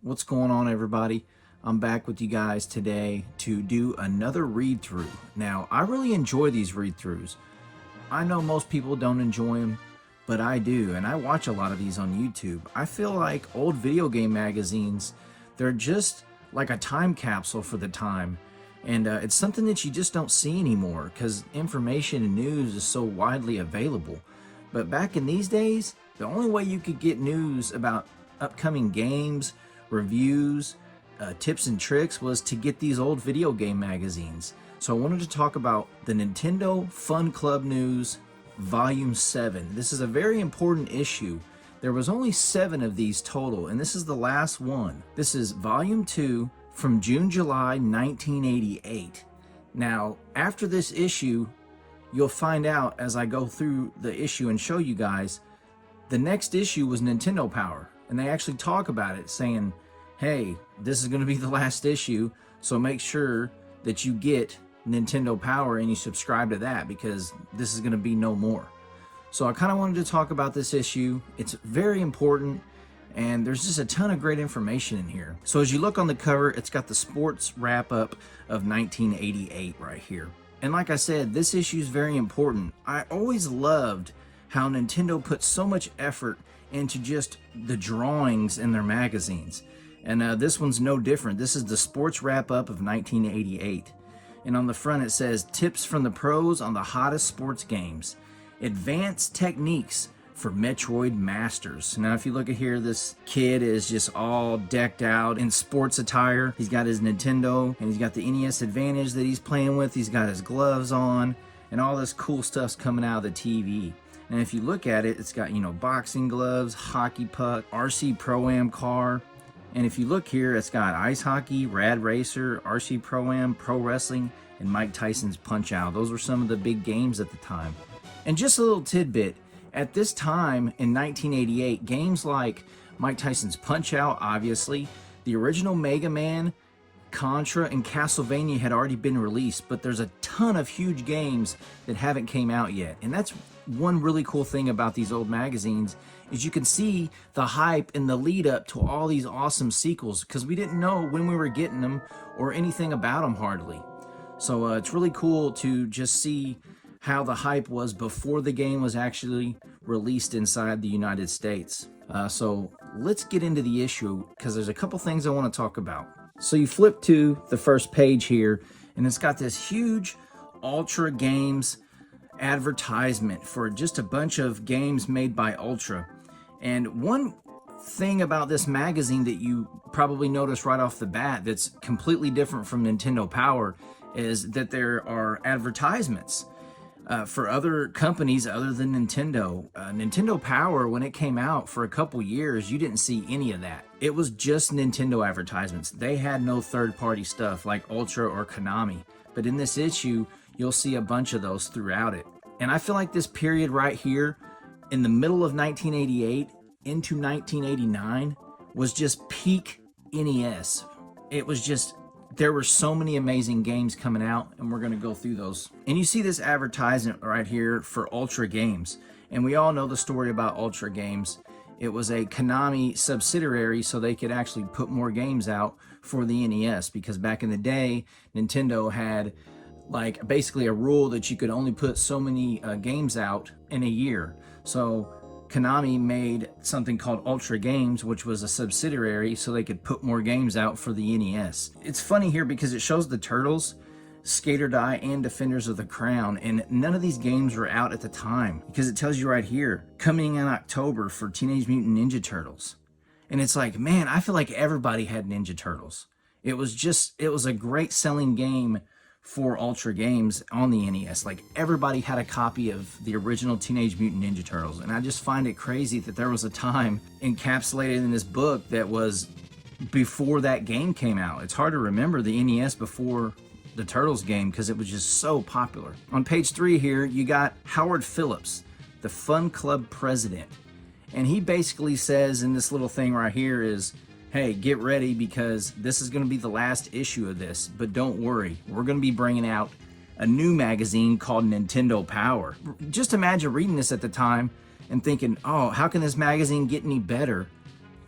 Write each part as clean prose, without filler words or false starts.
What's going on, everybody? I'm back with you guys today to do another read through. Now, I really enjoy these read throughs. I know most people don't enjoy them, but I do, and I watch a lot of these on YouTube. I feel like old video game magazines, they're just like a time capsule for the time, and it's something that you just don't see anymore because information and news is so widely available. But back in these days, the only way you could get news about upcoming games, reviews, tips and tricks was to get these old video game magazines. So I wanted to talk about the Nintendo Fun Club News Volume 7. This is a very important issue. There was only 7 of these total, and this is the last one. This is Volume 2 from June-July 1988. Now, after this issue, you'll find out as I go through the issue and show you guys, the next issue was Nintendo Power. And they actually talk about it, saying, hey, this is going to be the last issue, so make sure that you get Nintendo Power and you subscribe to that, because this is going to be no more. So I kind of wanted to talk about this issue. It's very important, and there's just a ton of great information in here. So as you look on the cover, it's got the sports wrap-up of 1988 right here. And like I said, this issue is very important. I always loved how Nintendo put so much effort into just the drawings in their magazines. And this one's no different. This is the sports wrap-up of 1988. And on the front it says, tips from the pros on the hottest sports games. Advanced techniques for Metroid masters. Now if you look at here, this kid is just all decked out in sports attire. He's got his Nintendo, and he's got the NES Advantage that he's playing with. He's got his gloves on, and all this cool stuff's coming out of the TV. And if you look at it, it's got, you know, boxing gloves, hockey puck, RC Pro-Am car. And if you look here, it's got ice hockey, Rad Racer, RC Pro-Am, Pro Wrestling, and Mike Tyson's Punch-Out. Those were some of the big games at the time. And just a little tidbit, at this time in 1988, games like Mike Tyson's Punch-Out, obviously, the original Mega Man, Contra, and Castlevania had already been released, but there's a ton of huge games that haven't came out yet. And that's one really cool thing about these old magazines, is you can see the hype and the lead up to all these awesome sequels, because we didn't know when we were getting them or anything about them hardly. So it's really cool to just see how the hype was before the game was actually released inside the United States. So let's get into the issue, because there's a couple things I want to talk about. So you flip to the first page here, and it's got this huge Ultra Games advertisement for just a bunch of games made by Ultra. And one thing about this magazine that you probably notice right off the bat that's completely different from Nintendo Power is that there are advertisements for other companies other than Nintendo. Nintendo Power, when it came out for a couple years, you didn't see any of that. It was just Nintendo advertisements. They had no third-party stuff like Ultra or Konami. But in this issue, you'll see a bunch of those throughout it. And I feel like this period right here, in the middle of 1988 into 1989, was just peak NES. It was just, there were so many amazing games coming out, and we're going to go through those. And you see this advertisement right here for Ultra Games. And we all know the story about Ultra Games. It was a Konami subsidiary, so they could actually put more games out for the NES, because back in the day, Nintendo had like basically a rule that you could only put so many games out in a year. So Konami made something called Ultra Games, which was a subsidiary, so they could put more games out for the NES. It's funny here because it shows the Turtles, Skater Die, and Defenders of the Crown, and none of these games were out at the time, because it tells you right here, coming in October for Teenage Mutant Ninja Turtles. And it's like, man, I feel like everybody had Ninja Turtles. It was a great selling game for Ultra Games on the NES. Like, everybody had a copy of the original Teenage Mutant Ninja Turtles, and I just find it crazy that there was a time encapsulated in this book that was before that game came out. It's hard to remember the NES before the Turtles game because it was just so popular. On page 3 here, you got Howard Phillips, the Fun Club president, and he basically says in this little thing right here is, hey, get ready because this is going to be the last issue of this, but don't worry, we're going to be bringing out a new magazine called Nintendo Power. Just imagine reading this at the time and thinking, oh, how can this magazine get any better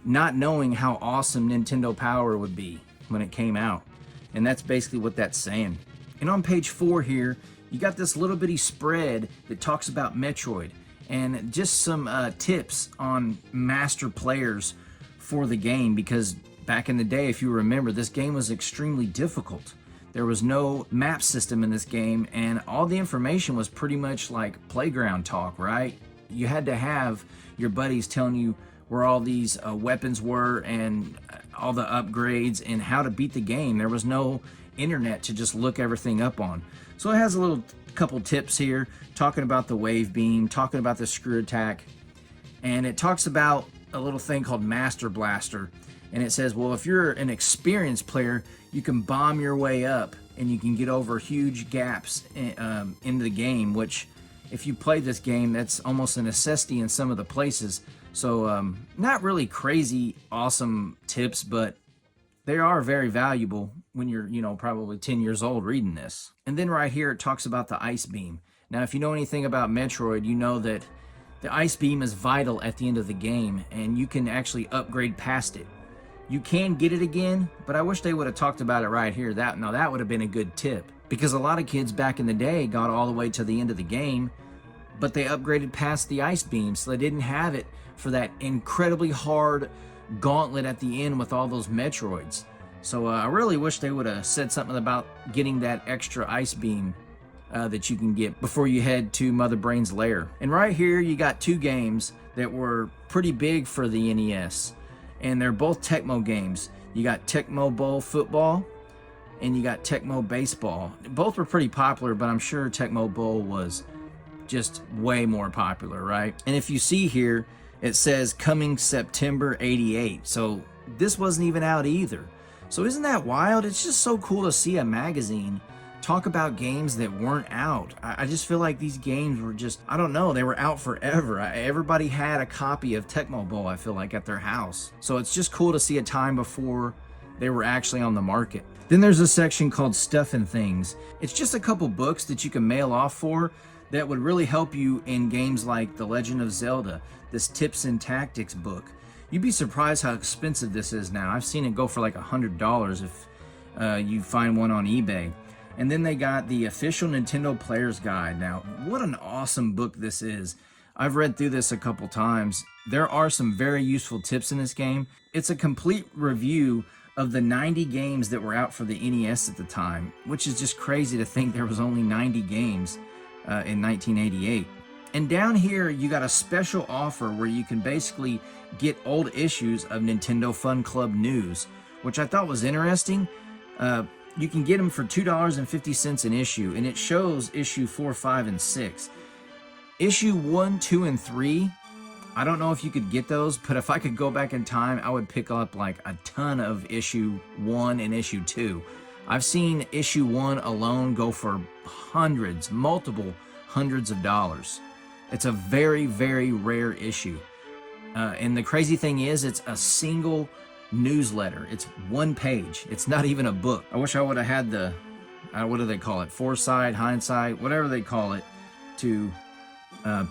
not knowing how awesome Nintendo Power would be when it came out. And that's basically what that's saying. And on page 4 here, you got this little bitty spread that talks about Metroid and just some tips on master players for the game, because back in the day, if you remember, this game was extremely difficult. There was no map system in this game, and all the information was pretty much like playground talk, right? You had to have your buddies telling you where all these weapons were and all the upgrades and how to beat the game. There was no internet to just look everything up on. So it has a little couple tips here, talking about the wave beam, talking about the screw attack, and it talks about a little thing called Master Blaster. And it says, well, if you're an experienced player, you can bomb your way up and you can get over huge gaps in the game, which if you play this game, that's almost a necessity in some of the places. So not really crazy awesome tips, but they are very valuable when you're, probably 10 years old reading this. And then right here, it talks about the ice beam. Now, if you know anything about Metroid, you know that the ice beam is vital at the end of the game, and you can actually upgrade past it. You can get it again, but I wish they would have talked about it right here. That would have been a good tip, because a lot of kids back in the day got all the way to the end of the game, but they upgraded past the ice beam, so they didn't have it for that incredibly hard gauntlet at the end with all those Metroids. So I really wish they would have said something about getting that extra ice beam that you can get before you head to Mother Brain's lair. And right here, you got two games that were pretty big for the NES, and they're both Tecmo games. You got Tecmo Bowl Football, and you got Tecmo Baseball. Both were pretty popular, but I'm sure Tecmo Bowl was just way more popular, right? And if you see here, it says coming September 88. So this wasn't even out either. So isn't that wild? It's just so cool to see a magazine talk about games that weren't out. I just feel like these games were just, I don't know, they were out forever. Everybody had a copy of Tecmo Bowl, I feel like, at their house. So it's just cool to see a time before they were actually on the market. Then there's a section called Stuff and Things. It's just a couple books that you can mail off for that would really help you in games like The Legend of Zelda, this Tips and Tactics book. You'd be surprised how expensive this is now. I've seen it go for like $100 if you find one on eBay. And then they got the official Nintendo Player's Guide. Now, what an awesome book this is. I've read through this a couple times. There are some very useful tips in this game. It's a complete review of the 90 games that were out for the NES at the time, which is just crazy to think there was only 90 games in 1988. And down here, you got a special offer where you can basically get old issues of Nintendo Fun Club News, which I thought was interesting. You can get them for $2.50 an issue, and it shows issue 4, 5, and 6. Issue 1, 2, and 3, I don't know if you could get those, but if I could go back in time, I would pick up like a ton of issue 1 and issue 2. I've seen issue 1 alone go for hundreds, multiple hundreds of dollars. It's a very, very rare issue. And the crazy thing is, it's a single newsletter. It's one page. It's not even a book. I wish I would have had the, what do they call it? Foresight, hindsight, whatever they call it, to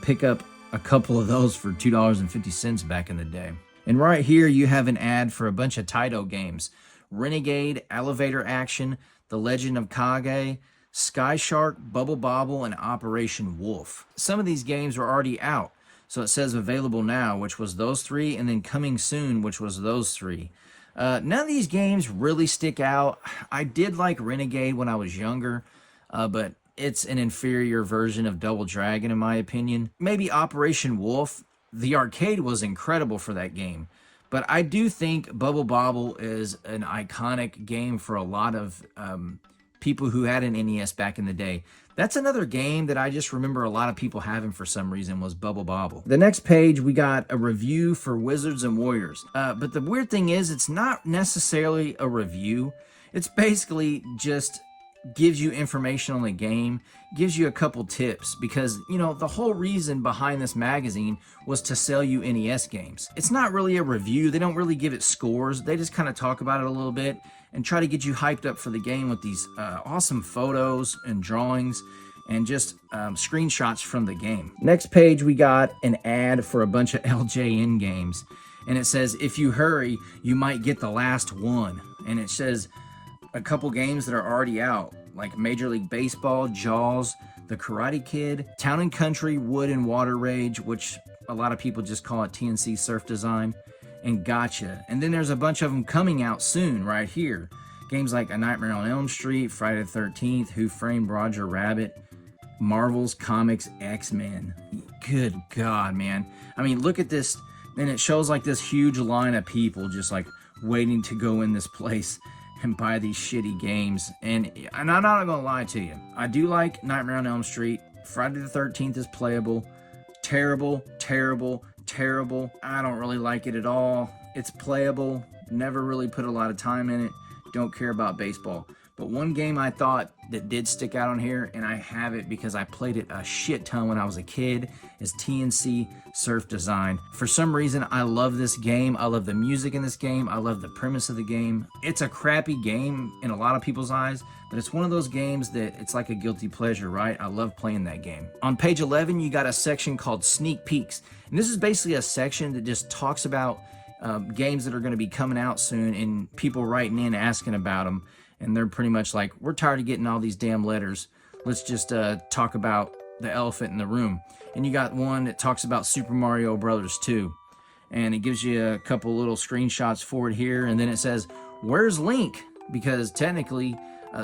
pick up a couple of those for $2.50 back in the day. And right here, you have an ad for a bunch of Taito games. Renegade, Elevator Action, The Legend of Kage, Sky Shark, Bubble Bobble, and Operation Wolf. Some of these games were already out. So it says available now, which was those three, and then coming soon, which was those three. None of these games really stick out. I did like Renegade when I was younger, but it's an inferior version of Double Dragon in my opinion. Maybe Operation Wolf. The arcade was incredible for that game. But I do think Bubble Bobble is an iconic game for a lot of people who had an NES back in the day. That's another game that I just remember a lot of people having for some reason, was Bubble Bobble. The next page, we got a review for Wizards and Warriors. But the weird thing is, it's not necessarily a review. It's basically just gives you information on the game, gives you a couple tips, because, you know, the whole reason behind this magazine was to sell you NES games. It's not really a review. They don't really give it scores. They just kind of talk about it a little bit and try to get you hyped up for the game with these awesome photos and drawings and just screenshots from the game. Next page, we got an ad for a bunch of LJN games. And it says, if you hurry, you might get the last one. And it says a couple games that are already out, like Major League Baseball, Jaws, The Karate Kid, Town and Country, Wood and Water Rage, which a lot of people just call it TNC Surf Design, and Gotcha. And then there's a bunch of them coming out soon right here. Games like A Nightmare on Elm Street, Friday the 13th, Who Framed Roger Rabbit, Marvel's Comics, X-Men. Good God, man. I mean, look at this. And it shows like this huge line of people just like waiting to go in this place and buy these shitty games. And I'm not gonna lie to you, I do like Nightmare on Elm Street. Friday the 13th is playable. Terrible, terrible, terrible. I don't really like it at all. It's playable. Never really put a lot of time in it. Don't care about baseball. But one game I thought that did stick out on here, and I have it because I played it a shit ton when I was a kid, is TNC Surf Design. For some reason, I love this game. I love the music in this game. I love the premise of the game. It's a crappy game in a lot of people's eyes, but it's one of those games that it's like a guilty pleasure, right? I love playing that game. On page 11, you got a section called Sneak Peeks. And this is basically a section that just talks about games that are going to be coming out soon and people writing in asking about them. And they're pretty much like, we're tired of getting all these damn letters. Let's just talk about the elephant in the room. And you got one that talks about Super Mario Brothers 2. And it gives you a couple little screenshots for it here. And then it says, where's Link? Because technically,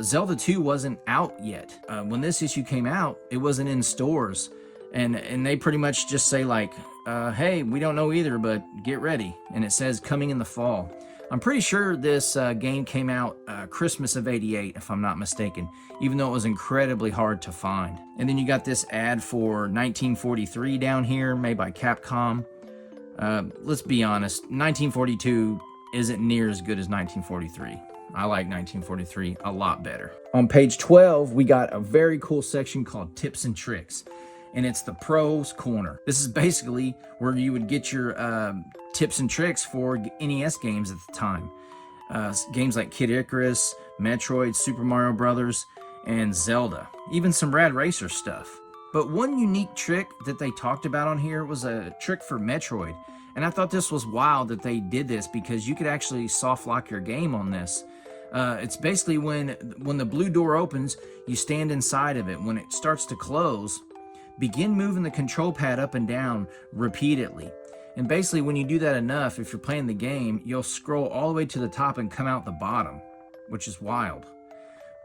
Zelda 2 wasn't out yet. When this issue came out, it wasn't in stores. And they pretty much just say like, hey, we don't know either, but get ready. And it says coming in the fall. I'm pretty sure this game came out Christmas of '88, if I'm not mistaken, even though it was incredibly hard to find. And then you got this ad for 1943 down here, made by Capcom. Let's be honest, 1942 isn't near as good as 1943. I like 1943 a lot better. On page 12, we got a very cool section called Tips and Tricks. And it's the pros corner. This is basically where you would get your tips and tricks for NES games at the time. Games like Kid Icarus, Metroid, Super Mario Brothers, and Zelda. Even some Rad Racer stuff. But one unique trick that they talked about on here was a trick for Metroid. And I thought this was wild that they did this because you could actually soft lock your game on this. It's basically when the blue door opens, you stand inside of it. When it starts to close, begin moving the control pad up and down repeatedly. And basically when you do that enough, if you're playing the game, you'll scroll all the way to the top and come out the bottom, which is wild.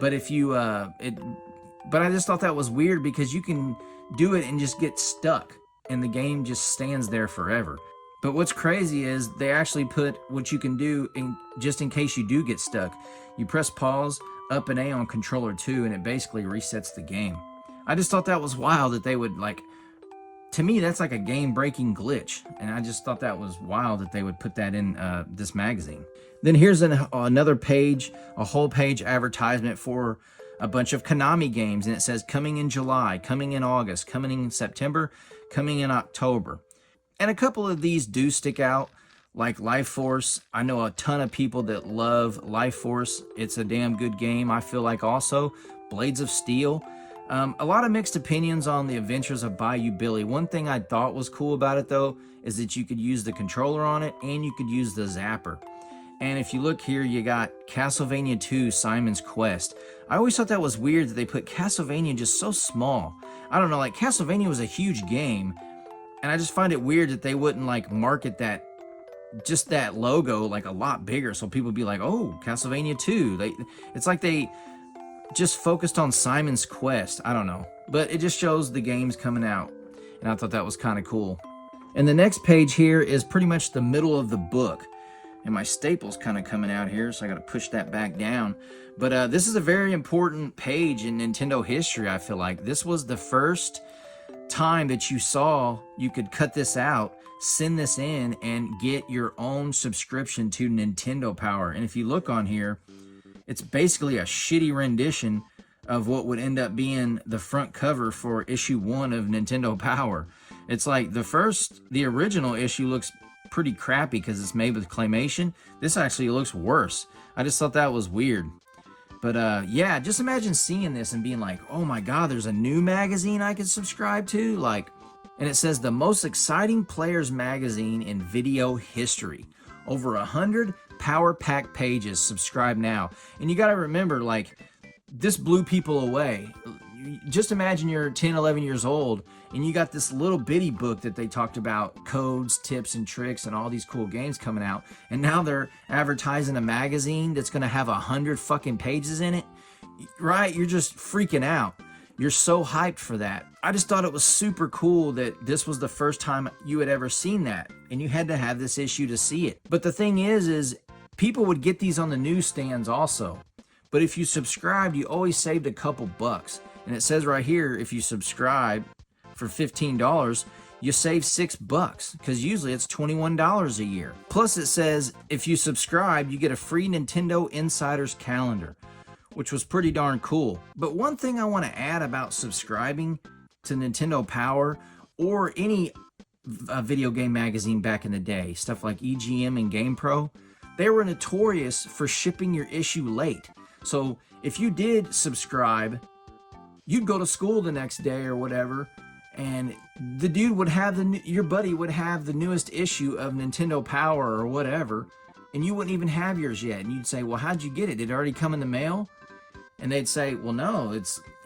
But if you, but I just thought that was weird because you can do it and just get stuck and the game just stands there forever. But what's crazy is they actually put what you can do just in case you do get stuck. You press pause, up and A on controller 2, and it basically resets the game. I just thought that was wild that they would like, to me that's like a game-breaking glitch, and I just thought that was wild that they would put that in this magazine. Then here's another page, a whole page advertisement for a bunch of Konami games, and it says coming in July, coming in August, coming in September, coming in October. And a couple of these do stick out, like Life Force. I know a ton of people that love Life Force. It's a damn good game, I feel like. Also, Blades of Steel. A lot of mixed opinions on the Adventures of Bayou Billy. One thing I thought was cool about it, though, is that you could use the controller on it and you could use the zapper. And if you look here, you got Castlevania 2 Simon's Quest. I always thought that was weird that they put Castlevania just so small. I don't know, like Castlevania was a huge game, and I just find it weird that they wouldn't like market that, just that logo like a lot bigger so people would be like, oh, Castlevania 2. It's like they just focused on Simon's Quest. I don't know. But it just shows the games coming out. And I thought that was kind of cool. And the next page here is pretty much the middle of the book. And my staple's kind of coming out here, so I got to push that back down. But this is a very important page in Nintendo history, I feel like. This was the first time that you saw you could cut this out, send this in, and get your own subscription to Nintendo Power. And if you look on here, it's basically a shitty rendition of what would end up being the front cover for issue 1 of Nintendo Power. It's like the original issue looks pretty crappy because it's made with claymation. This actually looks worse. I just thought that was weird. But yeah, just imagine seeing this and being like, oh my god, there's a new magazine I can subscribe to. Like, And it says the most exciting players magazine in video history. Over 100 power pack pages. Subscribe now. And you got to remember, like, this blew people away. Just imagine you're 10, 11 years old and you got this little bitty book that they talked about codes, tips, and tricks and all these cool games coming out. And now they're advertising a magazine that's going to have 100 fucking pages in it. Right? You're just freaking out. You're so hyped for that. I just thought it was super cool that this was the first time you had ever seen that. And you had to have this issue to see it. But the thing is people would get these on the newsstands also. But if you subscribed, you always saved a couple bucks. And it says right here, if you subscribe for $15, you save $6 because usually it's $21 a year. Plus it says if you subscribe, you get a free Nintendo Insider's calendar, which was pretty darn cool. But one thing I want to add about subscribing to Nintendo Power or any video game magazine back in the day, stuff like EGM and GamePro, they were notorious for shipping your issue late. So if you did subscribe, you'd go to school the next day or whatever, and the dude would have your buddy would have the newest issue of Nintendo Power or whatever, and you wouldn't even have yours yet. And you'd say, well, how'd you get it? Did it already come in the mail? And they'd say, well, no,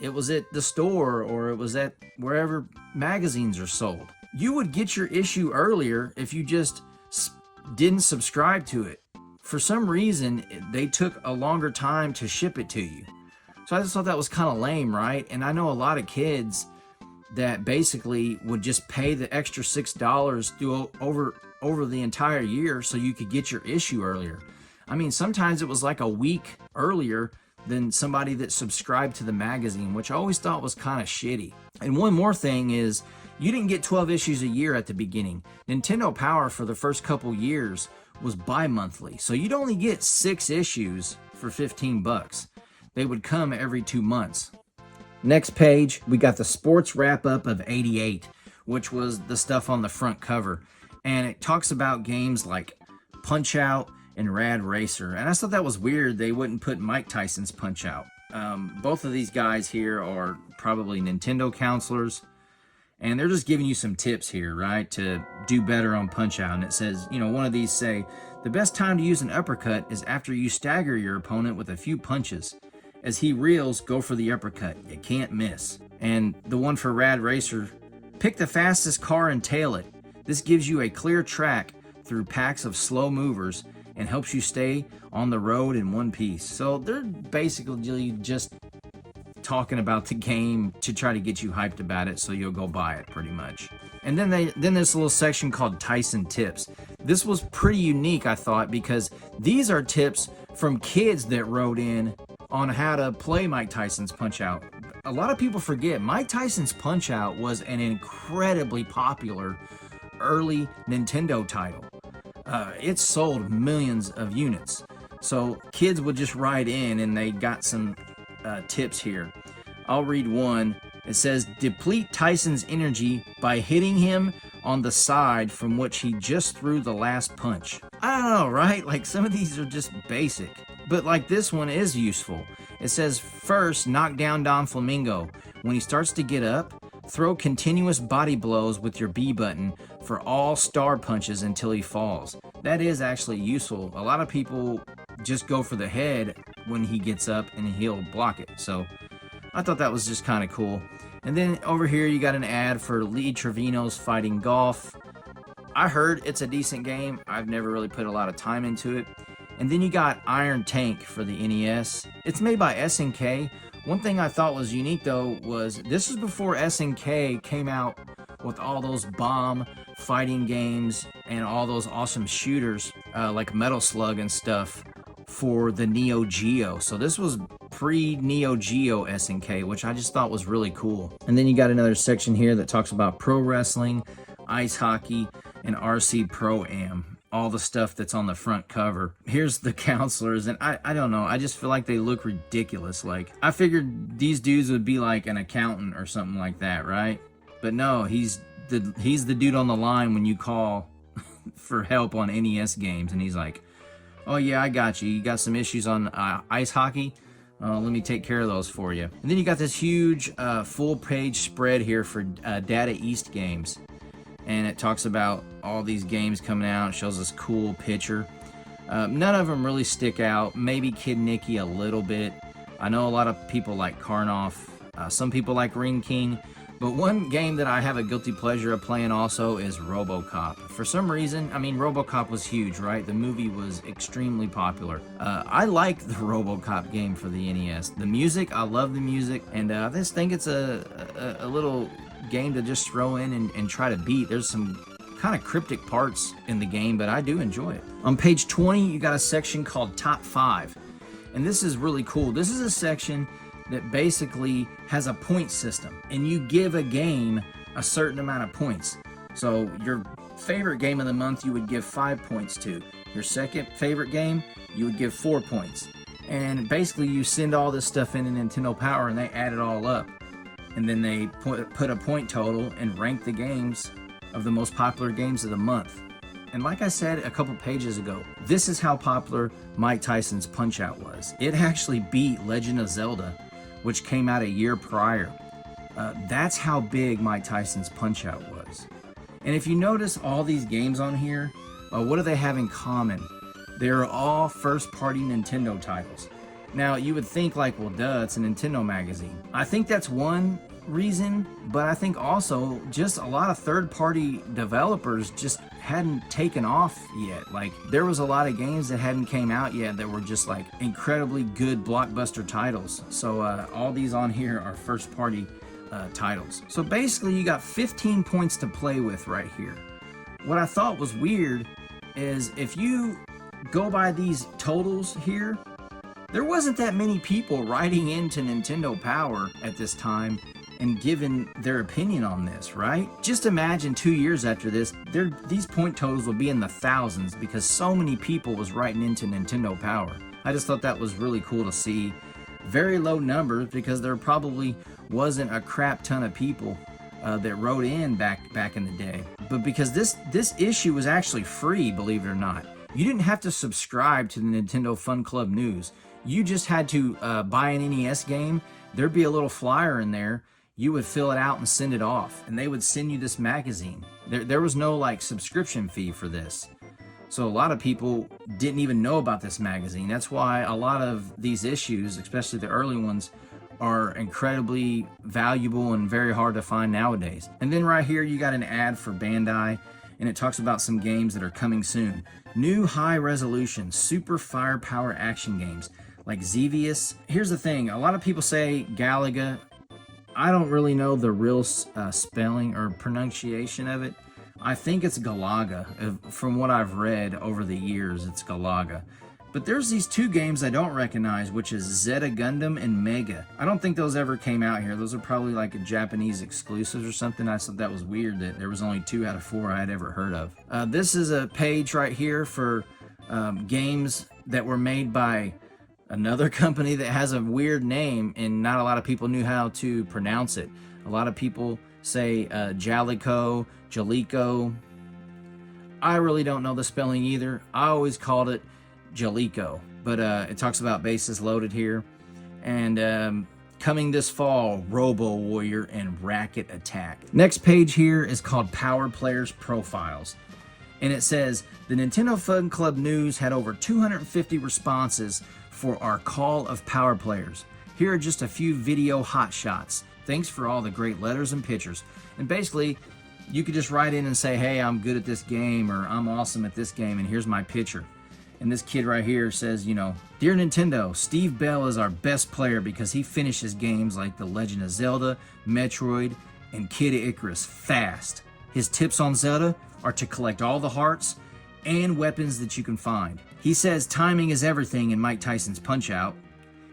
it was at the store or it was at wherever magazines are sold. You would get your issue earlier if you just didn't subscribe to it. For some reason, they took a longer time to ship it to you. So I just thought that was kind of lame, right? And I know a lot of kids that basically would just pay the extra $6 over the entire year so you could get your issue earlier. I mean, sometimes it was like a week earlier than somebody that subscribed to the magazine, which I always thought was kind of shitty. And one more thing is, you didn't get 12 issues a year at the beginning. Nintendo Power for the first couple years was bi-monthly, so you'd only get 6 issues for $15. They would come every 2 months. Next page, we got the sports wrap-up of '88, which was the stuff on the front cover. And it talks about games like Punch-Out and Rad Racer. And I thought that was weird they wouldn't put Mike Tyson's Punch-Out. Both of these guys here are probably Nintendo counselors. And they're just giving you some tips here, right, to do better on Punch-Out. And it says, one of these say, the best time to use an uppercut is after you stagger your opponent with a few punches. As he reels, go for the uppercut. You can't miss. And the one for Rad Racer, pick the fastest car and tail it. This gives you a clear track through packs of slow movers and helps you stay on the road in one piece. So they're basically just talking about the game to try to get you hyped about it so you'll go buy it pretty much. And then this little section called Tyson Tips. This was pretty unique, I thought, because these are tips from kids that wrote in on how to play Mike Tyson's Punch-Out. A lot of people forget Mike Tyson's Punch-Out was an incredibly popular early Nintendo title. It sold millions of units. So kids would just write in and they got some tips here. I'll read one. It says, deplete Tyson's energy by hitting him on the side from which he just threw the last punch. I don't know, right? Like, some of these are just basic. But like this one is useful. It says, first, knock down Don Flamingo. When he starts to get up, throw continuous body blows with your B button for all star punches until he falls. That is actually useful. A lot of people just go for the head when he gets up and he'll block it. So I thought that was just kind of cool. And then over here you got an ad for Lee Trevino's Fighting Golf. I heard it's a decent game. I've never really put a lot of time into it. And then you got Iron Tank for the NES. It's made by SNK. One thing I thought was unique though was this was before SNK came out with all those bomb fighting games and all those awesome shooters like Metal Slug and stuff for the Neo Geo. So this was pre-Neo Geo SNK, which I just thought was really cool. And then you got another section here that talks about pro wrestling, ice hockey, and RC Pro-Am. All the stuff that's on the front cover. Here's the counselors, and I don't know, I just feel like they look ridiculous. Like, I figured these dudes would be like an accountant or something like that, right? But no, he's the dude on the line when you call for help on NES games, and he's like, oh yeah, I got you. You got some issues on ice hockey? Let me take care of those for you. And then you got this huge full page spread here for Data East games. And it talks about all these games coming out. It shows this cool picture. None of them really stick out. Maybe Kid Nicky a little bit. I know a lot of people like Karnoff. Some people like Ring King. But one game that I have a guilty pleasure of playing also is RoboCop. For some reason, I mean, RoboCop was huge, right? The movie was extremely popular. I like the RoboCop game for the NES. The music, I love the music, and I just think it's a little game to just throw in and try to beat. There's some kind of cryptic parts in the game, but I do enjoy it. On page 20, you got a section called Top 5, and this is really cool. This is a section that basically has a point system, and you give a game a certain amount of points. So your favorite game of the month, you would give 5 points to. Your second favorite game, you would give 4 points. And basically you send all this stuff into Nintendo Power and they add it all up. And then they put a point total and rank the games of the most popular games of the month. And like I said a couple pages ago, this is how popular Mike Tyson's Punch-Out was. It actually beat Legend of Zelda, which came out a year prior. That's how big Mike Tyson's Punch-Out was. And if you notice all these games on here, what do they have in common? They're all first-party Nintendo titles. Now, you would think like, well, duh, it's a Nintendo magazine. I think that's one reason, but I think also just a lot of third-party developers just hadn't taken off yet. Like, there was a lot of games that hadn't came out yet that were just like incredibly good blockbuster titles. So all these on here are first-party titles. So basically you got 15 points to play with right here. What I thought was weird is if you go by these totals here, there wasn't that many people writing into Nintendo Power at this time and giving their opinion on this, right? Just imagine 2 years after this, these point totals will be in the thousands because so many people was writing into Nintendo Power. I just thought that was really cool to see. Very low numbers because there probably wasn't a crap ton of people that wrote in back in the day. But because this issue was actually free, believe it or not. You didn't have to subscribe to the Nintendo Fun Club News. You just had to buy an NES game. There'd be a little flyer in there. You would fill it out and send it off, and they would send you this magazine. There was no like subscription fee for this. So a lot of people didn't even know about this magazine. That's why a lot of these issues, especially the early ones, are incredibly valuable and very hard to find nowadays. And then right here you got an ad for Bandai, and it talks about some games that are coming soon. New high-resolution super firepower action games like Xevious. Here's the thing, a lot of people say Galaga. I don't really know the real spelling or pronunciation of it. I think it's Galaga. From what I've read over the years, it's Galaga. But there's these two games I don't recognize, which is Zeta Gundam and Mega. I don't think those ever came out here. Those are probably like a Japanese exclusives or something. I thought that was weird that there was only 2 out of 4 I had ever heard of. This is a page right here for games that were made by another company that has a weird name and not a lot of people knew how to pronounce it. A lot of people say Jalico, Jalico. I really don't know the spelling either. I always called it Jalico, but it talks about bases loaded here. And coming this fall, Robo Warrior and Racket Attack. Next page here is called Power Players Profiles. And it says, the Nintendo Fun Club News had over 250 responses for our call of power players. Here are just a few video hot shots. Thanks for all the great letters and pictures. And basically, you could just write in and say, hey, I'm good at this game, or I'm awesome at this game, and here's my picture. And this kid right here says, you know, Dear Nintendo, Steve Bell is our best player because he finishes games like The Legend of Zelda, Metroid, and Kid Icarus fast. His tips on Zelda are to collect all the hearts and weapons that you can find. He says timing is everything in Mike Tyson's Punch-Out.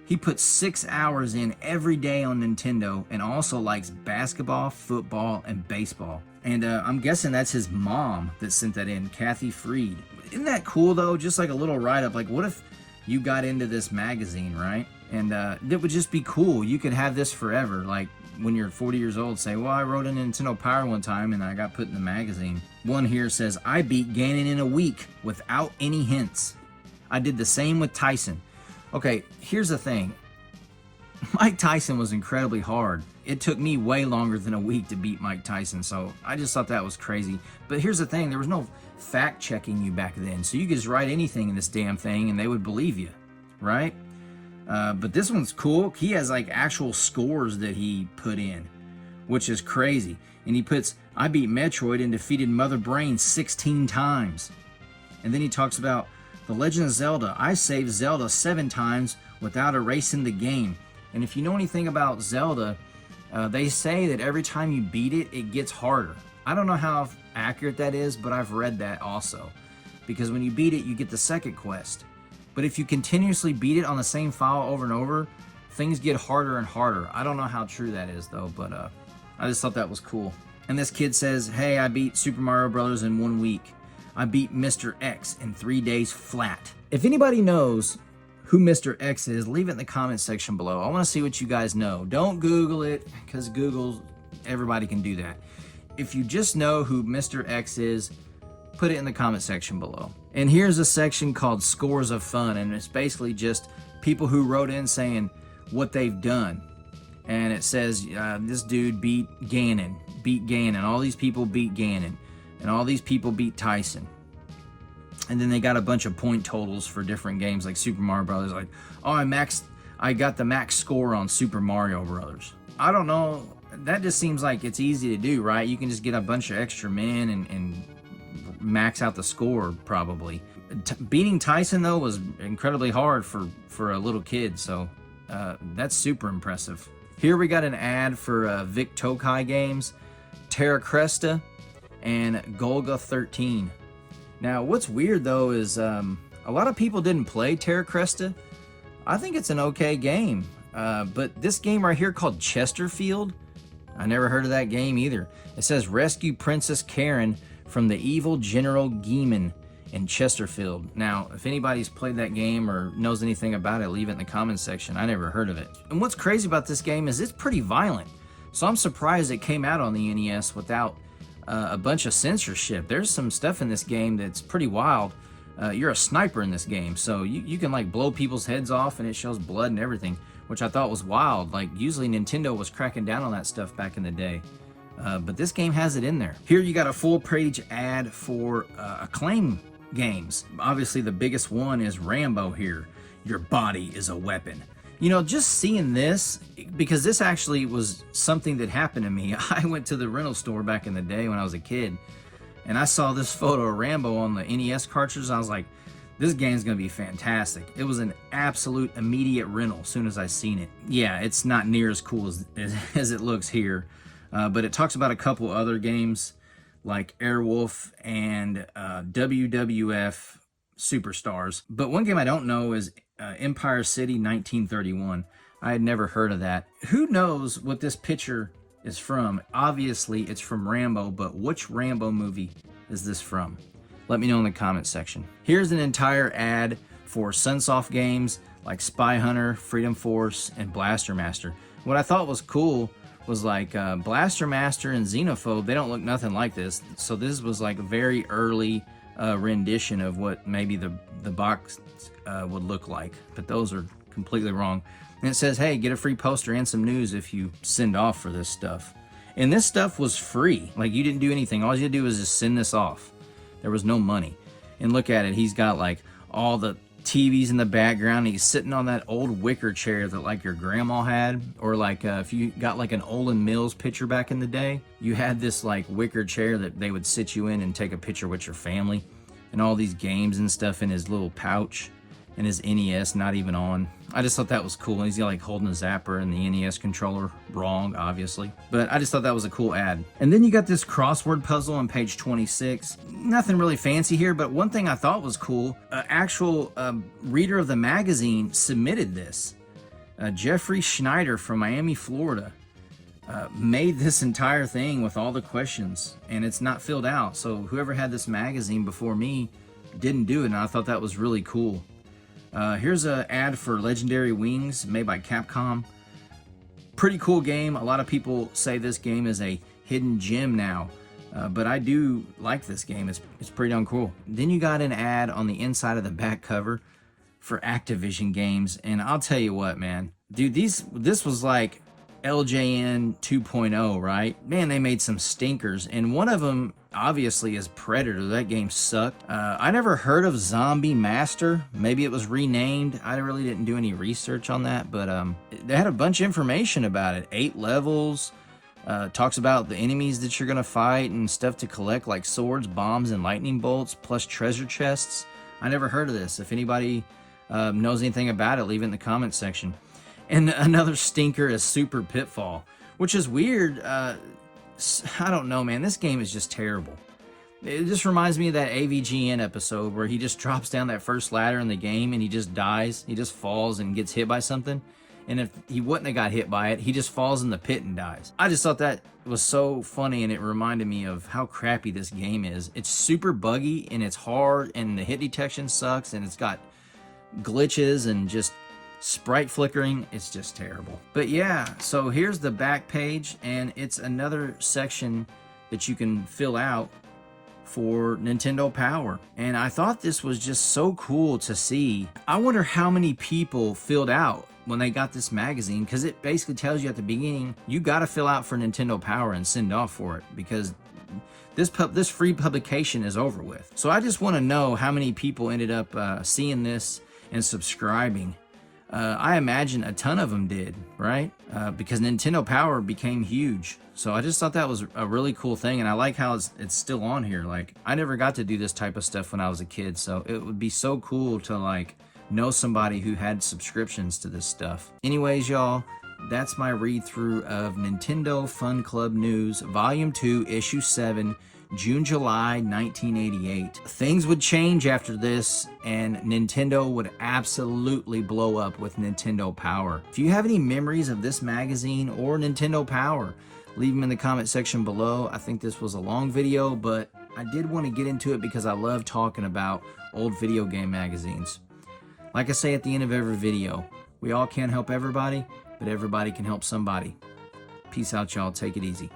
He puts 6 hours in every day on Nintendo and also likes basketball, football, and baseball. And I'm guessing that's his mom that sent that in, Kathy Freed. Isn't that cool though? Just like a little write-up. Like, what if you got into this magazine, right? And it would just be cool. You could have this forever. Like when you're 40 years old, say, well, I wrote in Nintendo Power one time and I got put in the magazine. One here says, I beat Ganon in a week without any hints. I did the same with Tyson. Okay, here's the thing. Mike Tyson was incredibly hard. It took me way longer than a week to beat Mike Tyson, so I just thought that was crazy. But here's the thing, there was no fact checking you back then, so you could just write anything in this damn thing and they would believe you, right? But this one's cool. He has like actual scores that he put in, which is crazy. And he puts, I beat Metroid and defeated Mother Brain 16 times. And then he talks about The Legend of Zelda. I saved Zelda 7 times without erasing the game. And if you know anything about Zelda, they say that every time you beat it, it gets harder. I don't know how accurate that is, but I've read that also. Because when you beat it, you get the second quest. But if you continuously beat it on the same file over and over, things get harder and harder. I don't know how true that is though, but I just thought that was cool. And this kid says, hey, I beat Super Mario Brothers in 1 week. I beat Mr. X in 3 days flat. If anybody knows who Mr. X is, leave it in the comment section below. I want to see what you guys know. Don't Google it, because Google, everybody can do that. If you just know who Mr. X is, put it in the comment section below. And here's a section called Scores of Fun, and it's basically just people who wrote in saying what they've done. And it says, this dude beat Ganon, all these people beat Ganon, and all these people beat Tyson. And then they got a bunch of point totals for different games, like Super Mario Brothers. Like, oh, I got the max score on Super Mario Brothers. I don't know. That just seems like it's easy to do, right? You can just get a bunch of extra men and max out the score, probably. Beating Tyson, though, was incredibly hard for a little kid, so that's super impressive. Here we got an ad for Vic Tokai games, Terra Cresta, and Golga 13. Now, what's weird, though, is a lot of people didn't play Terra Cresta. I think it's an okay game, but this game right here called Chesterfield, I never heard of that game either. It says rescue Princess Karen from the evil General Geeman in Chesterfield. Now, if anybody's played that game or knows anything about it, leave it in the comments section. I never heard of it. And what's crazy about this game is it's pretty violent. So I'm surprised it came out on the NES without a bunch of censorship. There's some stuff in this game that's pretty wild. You're a sniper in this game, so you can like blow people's heads off and it shows blood and everything, which I thought was wild. Like usually Nintendo was cracking down on that stuff back in the day. But this game has it in there. Here you got a full page ad for Acclaim games. Obviously the biggest one is Rambo here. Your body is a weapon. You know, just seeing this, because this actually was something that happened to me. I went to the rental store back in the day when I was a kid, and I saw this photo of Rambo on the NES cartridge. I was like, this game's gonna be fantastic. It was an absolute immediate rental as soon as I seen it. Yeah, it's not near as cool as it looks here, but it talks about a couple other games like Airwolf and WWF Superstars. But one game I don't know is Empire City 1931. I had never heard of that. Who knows what this picture is from? Obviously it's from Rambo, but which Rambo movie is this from? Let me know in the comment section. Here's an entire ad for Sunsoft games like Spy Hunter, Freedom Force, and Blaster Master. What I thought was cool was like Blaster Master and Xenophobe, they don't look nothing like this. So this was like a very early rendition of what maybe the box would look like, but those are completely wrong. And it says, hey, get a free poster and some news if you send off for this stuff. And this stuff was free. Like, you didn't do anything. All you had to do was just send this off. There was no money. And look at it. He's got like all the TVs in the background. He's sitting on that old wicker chair that like your grandma had, or like if you got like an Olin Mills picture back in the day, you had this like wicker chair that they would sit you in and take a picture with your family, and all these games and stuff in his little pouch, and his NES not even on. I just thought that was cool. And he's like holding a zapper and the NES controller wrong, obviously. But I just thought that was a cool ad. And then you got this crossword puzzle on page 26. Nothing really fancy here, but one thing I thought was cool, an actual reader of the magazine submitted this. Jeffrey Schneider from Miami, Florida, made this entire thing with all the questions, and it's not filled out. So whoever had this magazine before me didn't do it, and I thought that was really cool. Here's an ad for Legendary Wings made by Capcom. Pretty cool game. A lot of people say this game is a hidden gem now, but I do like this game. It's pretty darn cool. Then you got an ad on the inside of the back cover for Activision games. And I'll tell you what, man, dude, this was like LJN 2.0, right? Man, they made some stinkers, and one of them obviously is Predator. That game sucked. I never heard of Zombie Master. Maybe it was renamed. I really didn't do any research on that, but they had a bunch of information about it. 8 levels. Talks about the enemies that you're gonna fight and stuff to collect, like swords, bombs, and lightning bolts, plus treasure chests. I never heard of this. If anybody knows anything about it, leave it in the comments section. And another stinker is Super Pitfall, which is weird. I don't know, man. This game is just terrible. It just reminds me of that AVGN episode where he just drops down that first ladder in the game and he just dies. He just falls and gets hit by something. And if he wouldn't have got hit by it, he just falls in the pit and dies. I just thought that was so funny, and it reminded me of how crappy this game is. It's super buggy, and it's hard, and the hit detection sucks, and it's got glitches and just sprite flickering. It's just terrible. But yeah, so here's the back page, and it's another section that you can fill out for Nintendo Power. And I thought this was just so cool to see. I wonder how many people filled out when they got this magazine, because it basically tells you at the beginning, you got to fill out for Nintendo Power and send off for it, because this free publication is over with. So I just want to know how many people ended up seeing this and subscribing. I imagine a ton of them did, right? Because Nintendo Power became huge. So I just thought that was a really cool thing, and I like how it's still on here. Like, I never got to do this type of stuff when I was a kid, so it would be so cool to like know somebody who had subscriptions to this stuff. Anyways, y'all, that's my read through of Nintendo Fun Club News, Volume 2, Issue 7, June, July 1988. Things would change after this, and Nintendo would absolutely blow up with Nintendo Power. If you have any memories of this magazine or Nintendo Power, leave them in the comment section below. I think this was a long video, but I did want to get into it because I love talking about old video game magazines. Like I say at the end of every video, we all can't help everybody, but everybody can help somebody. Peace out, y'all. Take it easy.